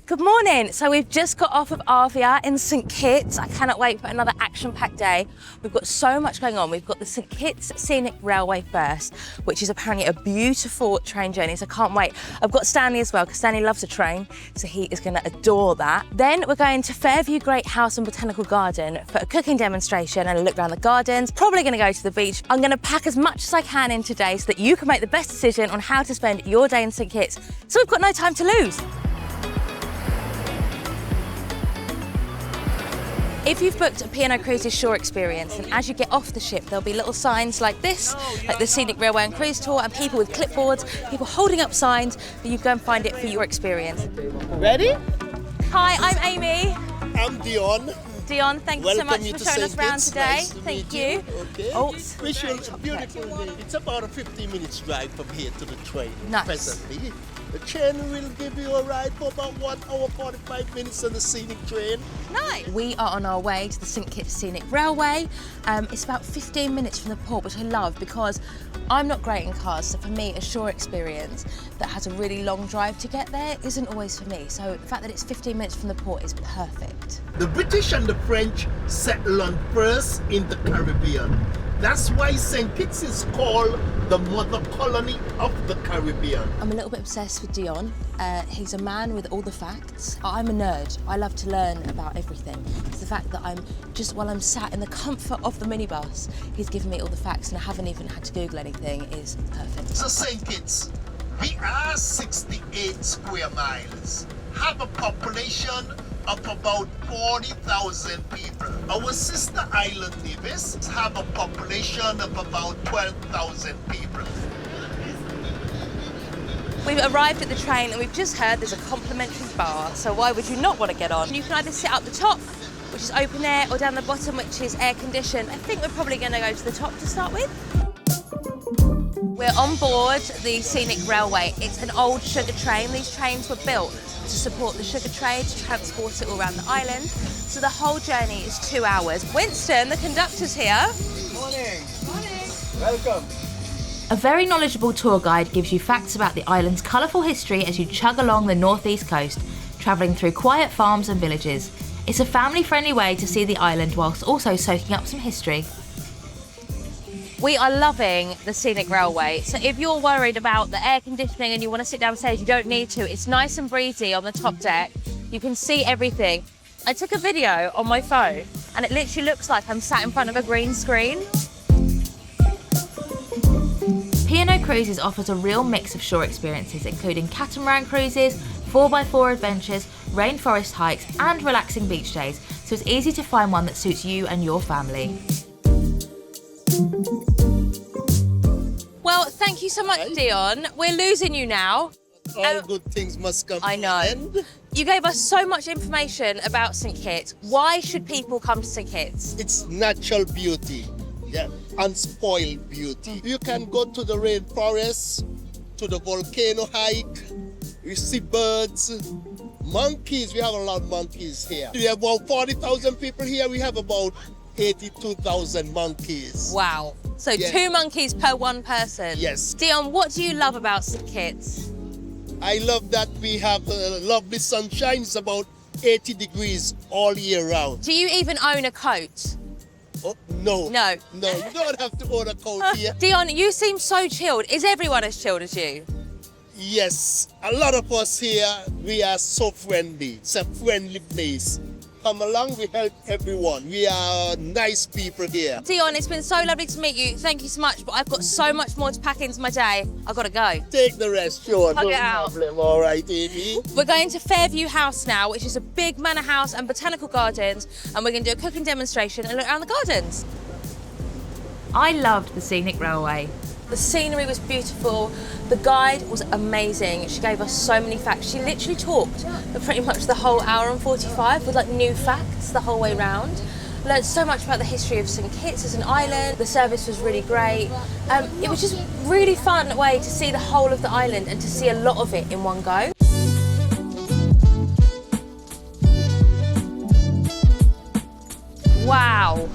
Good morning. So we've just got off of Arvia in St Kitts. I cannot wait for another action-packed day. We've got so much going on. We've got the St Kitts Scenic Railway first, which is apparently a beautiful train journey, so I can't wait. I've got Stanley as well, because Stanley loves a train, so he is going to adore that. Then we're going to Fairview Great House and Botanical Garden for a cooking demonstration and a look around the gardens. Probably going to go to the beach. I'm going to pack as much as I can in today so that you can make the best decision on how to spend your day in St Kitts. So we've got no time to lose. If you've booked a P&O Cruises shore experience, and as you get off the ship, there'll be little signs like this, like the Scenic Railway and Cruise Tour, and people with clipboards, people holding up signs, but you go and find it for your experience. Ready? Hi, I'm Amy. I'm Dion. Dion, thank you so much for showing us around today. Nice to Thank meet you. Okay. Oh, Wish you a beautiful day. It's about a 15-minute drive from here to the train. Nice. Presently. The train will give you a ride for about 1 hour 45 minutes on the scenic train. Nice. We are on our way to the St Kitts Scenic Railway. It's about 15 minutes from the port, which I love because I'm not great in cars, so for me, a shore experience that has a really long drive to get there isn't always for me. So the fact that it's 15 minutes from the port is perfect. The British and the French settled first in the Caribbean. That's why St. Kitts is called the mother colony of the Caribbean. I'm a little bit obsessed with Dion. He's a man with all the facts. I'm a nerd. I love to learn about everything. It's the fact that while I'm sat in the comfort of the minibus, he's given me all the facts and I haven't even had to Google anything. Is perfect. So St. Kitts, we are 68 square miles, have a population of about 40,000 people. Our sister island Nevis have a population of about 12,000 people. We've arrived at the train and we've just heard there's a complimentary bar, so why would you not want to get on? You can either sit up the top, which is open air, or down the bottom, which is air conditioned. I think we're probably going to go to the top to start with. We're on board the Scenic Railway. It's an old sugar train. These trains were built to support the sugar trade, to transport it all around the island. So the whole journey is 2 hours. Winston, the conductor's here. Morning. Morning. Welcome. A very knowledgeable tour guide gives you facts about the island's colourful history as you chug along the northeast coast, travelling through quiet farms and villages. It's a family-friendly way to see the island whilst also soaking up some history. We are loving the Scenic Railway. So if you're worried about the air conditioning and you want to sit downstairs, you don't need to. It's nice and breezy on the top deck. You can see everything. I took a video on my phone and it literally looks like I'm sat in front of a green screen. P&O Cruises offers a real mix of shore experiences, including catamaran cruises, 4x4 adventures, rainforest hikes, and relaxing beach days. So it's easy to find one that suits you and your family. Well, thank you so much, Dion. We're losing you now. All good things must come to I know. an end. You gave us so much information about St Kitts. Why should people come to St Kitts? It's natural beauty, yeah, unspoiled beauty. You can go to the rainforest, to the volcano hike. You see birds, monkeys. We have a lot of monkeys here. We have about 40,000 people here. We have about 82,000 monkeys. Wow. So Yeah. 2 monkeys per 1 person. Yes. Dion, what do you love about St Kitts? I love that we have lovely sunshine. It's about 80 degrees all year round. Do you even own a coat? Oh, no. No. No, you don't have to own a coat here. Dion, you seem so chilled. Is everyone as chilled as you? Yes, a lot of us here, we are so friendly. It's a friendly place. Come along, we help everyone. We are nice people here. Dion, it's been so lovely to meet you. Thank you so much, but I've got so much more to pack into my day. I've got to go. Take the rest, sure. Hug No it out. problem. All right, Amy. We're going to Fairview House now, which is a big manor house and botanical gardens, and we're going to do a cooking demonstration and look around the gardens. I loved the Scenic Railway. The scenery was beautiful. The guide was amazing. She gave us so many facts. She literally talked for pretty much the whole hour and 45 with like new facts the whole way round. Learned so much about the history of St Kitts as an island. The service was really great. It was just really fun way to see the whole of the island and to see a lot of it in one go. Wow.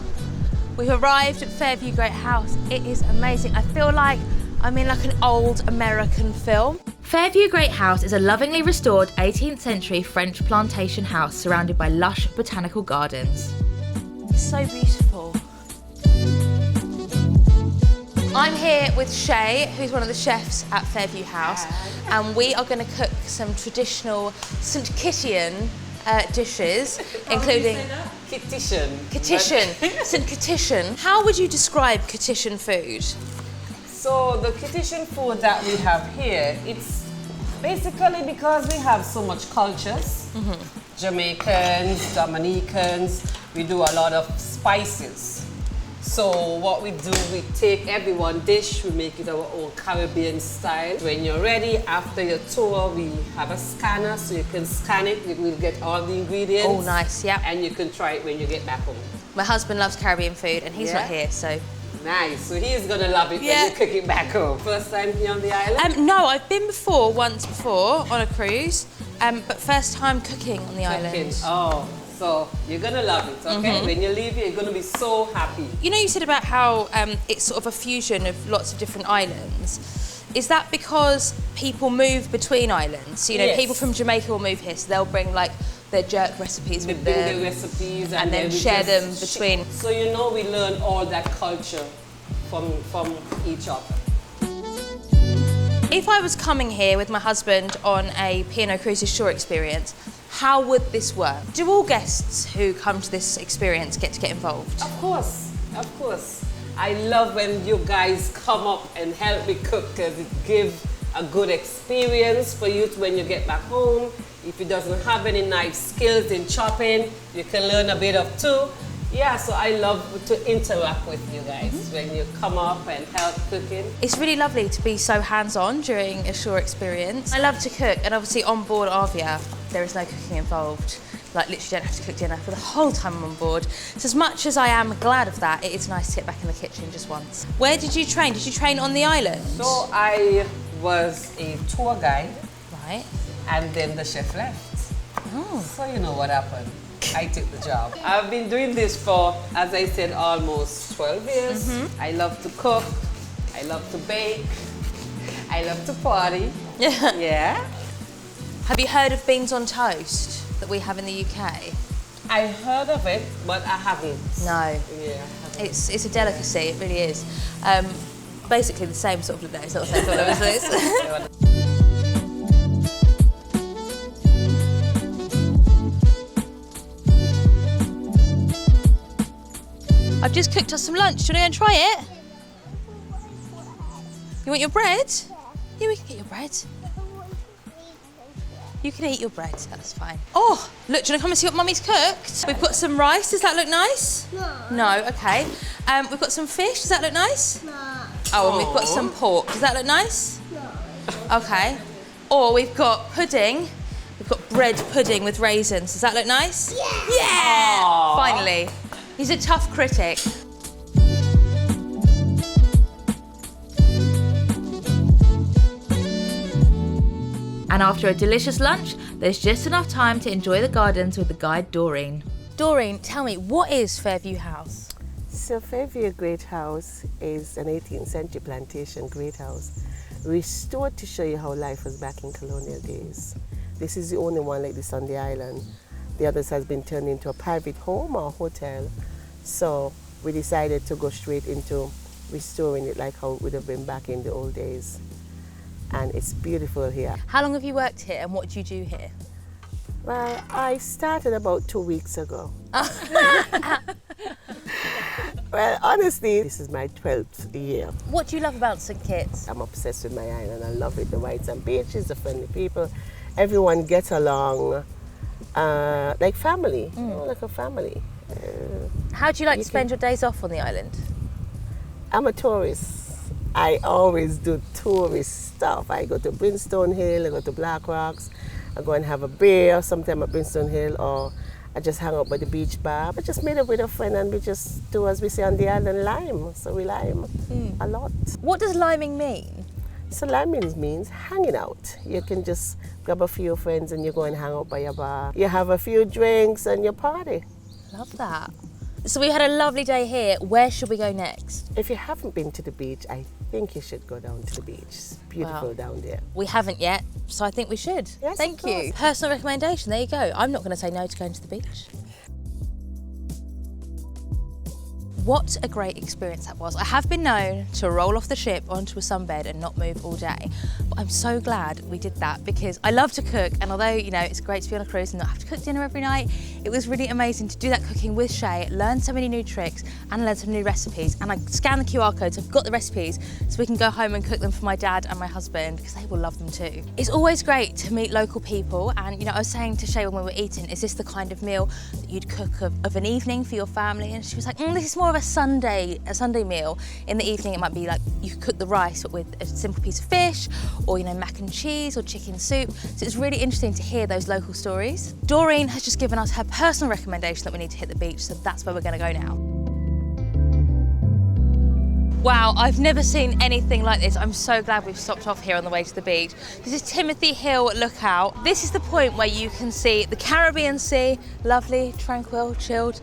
We've arrived at Fairview Great House. It is amazing. I feel like I mean, like an old American film. Fairview Great House is a lovingly restored 18th century French plantation house surrounded by lush botanical gardens. It's so beautiful. I'm here with Shay, who's one of the chefs at Fairview House, and we are going to cook some traditional St Kittian dishes, including Kittian. St Kittian. How would you describe Kittian food? So the Kittian food that we have here, it's basically because we have so much cultures. Jamaicans, Dominicans, we do a lot of spices. So what we do, we take every one dish, we make it our own Caribbean style. When you're ready, after your tour, we have a scanner so you can scan it. You will get all the ingredients. Oh, nice, yeah. And you can try it when you get back home. My husband loves Caribbean food and he's not here, so. Nice, so he's gonna love it when you cook it back home. First time here on the island? No, I've been once before on a cruise, but first time cooking on the island. Oh. So you're gonna love it, okay? When you leave here, you're gonna be so happy. You know, you said about how it's sort of a fusion of lots of different islands. Is that because people move between islands? You know, people from Jamaica will move here, so they'll bring like their jerk recipes with them. They bring their recipes and then share them between. So you know, we learn all that culture from each other. If I was coming here with my husband on a P&O Cruises shore experience, how would this work? Do all guests who come to this experience get to get involved? Of course, of course. I love when you guys come up and help me cook because it gives a good experience for you when you get back home. If you doesn't have any knife skills in chopping, you can learn a bit of too. Yeah, so I love to interact with you guys when you come up and help cooking. It's really lovely to be so hands-on during a shore experience. I love to cook, and obviously on board Arvia, there is no cooking involved. Like, literally don't have to cook dinner for the whole time I'm on board. So as much as I am glad of that, it is nice to get back in the kitchen just once. Where did you train? Did you train on the island? So I was a tour guide. Right. And then the chef left. Oh. So you know what happened. I took the job. I've been doing this for, as I said, almost 12 years. I love to cook. I love to bake. I love to party. Yeah. Have you heard of beans on toast that we have in the UK? I heard of it, but I haven't. No. Yeah. It's a delicacy, it really is. Basically the same sort of, no, it's not the same sort of this. I've just cooked us some lunch. Do you want to go and try it? You want your bread? Yeah, we can get your bread. You can eat your bread, that's fine. Oh, look, do you want to come and see what Mummy's cooked? We've got some rice, does that look nice? No. No, okay. We've got some fish, does that look nice? No. Oh, and we've got some pork, does that look nice? No. Okay. Or we've got pudding. We've got bread pudding with raisins, does that look nice? Yeah! Yeah! Aww. Finally. He's a tough critic. And after a delicious lunch, there's just enough time to enjoy the gardens with the guide Doreen. Doreen, tell me, what is Fairview House? So Fairview Great House is an 18th century plantation great house, restored to show you how life was back in colonial days. This is the only one like this on the island. The others has been turned into a private home or hotel. So we decided to go straight into restoring it like how it would have been back in the old days. And it's beautiful here. How long have you worked here and what do you do here? Well, I started about 2 weeks ago. Well, honestly, this is my 12th year. What do you love about St Kitts? I'm obsessed with my island. I love it. The whites and beaches, the friendly people. Everyone gets along like family, you know, like a family. How do you like to spend your days off on the island? I'm a tourist. I always do tourist stuff. I go to Brimstone Hill, I go to Black Rocks, I go and have a beer sometime at Brimstone Hill, or I just hang out by the beach bar. I just meet up with a friend and we just do, as we say on the island, lime. So we lime a lot. What does liming mean? So liming means hanging out. You can just grab a few friends and you go and hang out by your bar. You have a few drinks and you party. Love that. So we had a lovely day here. Where should we go next? If you haven't been to the beach, I think you should go down to the beach. It's beautiful down there. We haven't yet, so I think we should. Yes, Thank of you. course. Personal recommendation, there you go. I'm not going to say no to going to the beach. What a great experience that was. I have been known to roll off the ship onto a sunbed and not move all day, but I'm so glad we did that because I love to cook, and although, you know, it's great to be on a cruise and not have to cook dinner every night, it was really amazing to do that cooking with Shay, learn so many new tricks and learn some new recipes, and I scanned the QR code so I've got the recipes so we can go home and cook them for my dad and my husband because they will love them too. It's always great to meet local people, and you know, I was saying to Shay when we were eating, is this the kind of meal that you'd cook of an evening for your family? And she was like, this is more of a Sunday meal. In the evening it might be like you could cook the rice but with a simple piece of fish, or you know, mac and cheese or chicken soup. So it's really interesting to hear those local stories. Doreen has just given us her personal recommendation that we need to hit the beach, so that's where we're going to go now. Wow, I've never seen anything like this. I'm so glad we've stopped off here on the way to the beach. This is Timothy Hill Lookout. This is the point where you can see the Caribbean Sea, lovely, tranquil, chilled,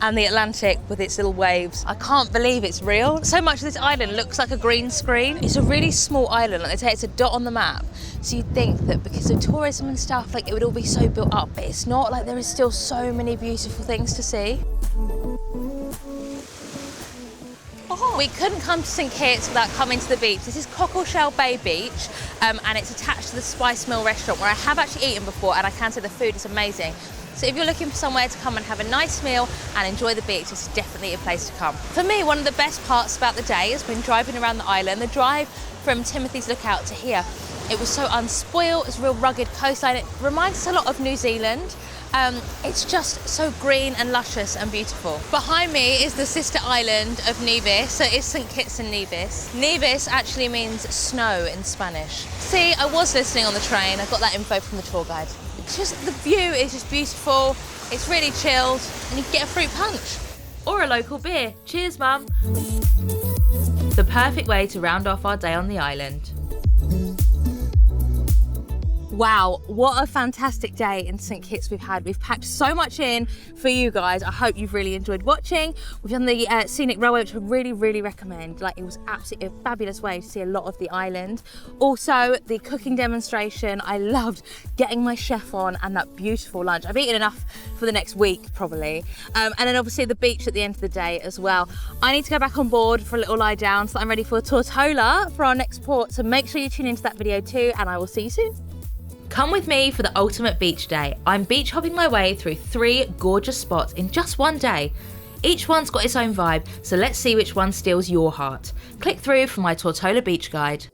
and the Atlantic with its little waves. I can't believe it's real. So much of this island looks like a green screen. It's a really small island, like they say it's a dot on the map. So you'd think that because of tourism and stuff, like it would all be so built up, but it's not. Like there is still so many beautiful things to see. We couldn't come to St Kitts without coming to the beach. This is Cockleshell Bay Beach, and it's attached to the Spice Mill restaurant where I have actually eaten before, and I can say the food is amazing. So if you're looking for somewhere to come and have a nice meal and enjoy the beach, this is definitely a place to come. For me, one of the best parts about the day has been driving around the island. The drive from Timothy's Lookout to here, it was so unspoiled, it's a real rugged coastline. It reminds us a lot of New Zealand. It's just so green and luscious and beautiful. Behind me is the sister island of Nevis, so it's St Kitts and Nevis. Nevis actually means snow in Spanish. See, I was listening on the train, I got that info from the tour guide. It's just, the view is just beautiful, it's really chilled, and you can get a fruit punch. Or a local beer. Cheers, Mum. The perfect way to round off our day on the island. Wow, what a fantastic day in St Kitts we've had. We've packed so much in for you guys. I hope you've really enjoyed watching. We've done the Scenic Railway, which I really recommend. Like, it was absolutely a fabulous way to see a lot of the island. Also, the cooking demonstration. I loved getting my chef on and that beautiful lunch. I've eaten enough for the next week, probably. And then obviously the beach at the end of the day as well. I need to go back on board for a little lie down so that I'm ready for Tortola for our next port. So make sure you tune into that video too, and I will see you soon. Come with me for the ultimate beach day. I'm beach hopping my way through 3 gorgeous spots in just one day. Each one's got its own vibe, so let's see which one steals your heart. Click through for my Tortola beach guide.